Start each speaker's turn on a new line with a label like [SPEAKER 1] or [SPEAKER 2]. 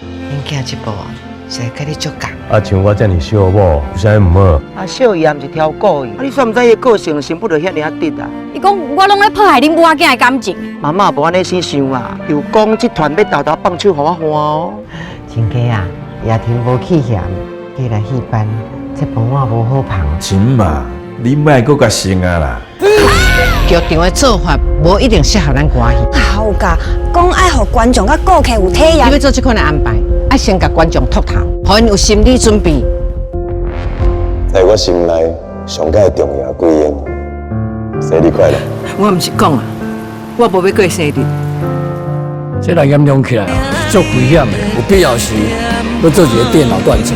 [SPEAKER 1] 恁囝这步啊，是来跟你作共。
[SPEAKER 2] 啊，像我这么小某，有啥唔好？
[SPEAKER 1] 啊，小姨也毋是挑故意，你算毋知伊个性心不就遐尔直啊？
[SPEAKER 3] 伊讲我拢咧破坏恁母仔囝的感情。
[SPEAKER 1] 妈妈无安尼先想啊，又讲这团要豆豆放手，互我换哦。
[SPEAKER 4] 亲家啊，夜庭无去嫌，过来戏班，这饭碗无好捧。
[SPEAKER 5] 亲嘛，你莫搁甲生啊啦！
[SPEAKER 4] 剧场的做法无一定适合咱歌戏。
[SPEAKER 6] 好噶，讲爱互观众甲顾客有体验。
[SPEAKER 4] 你要做这款的安排，要先甲观众托头，互因有心理准备。
[SPEAKER 7] 在我心内，上界重要几样，生日快乐！
[SPEAKER 1] 我毋是讲啊，我无要过生日。
[SPEAKER 8] 这若严重起来啊，足危险的，有必要时要做一个电脑断层。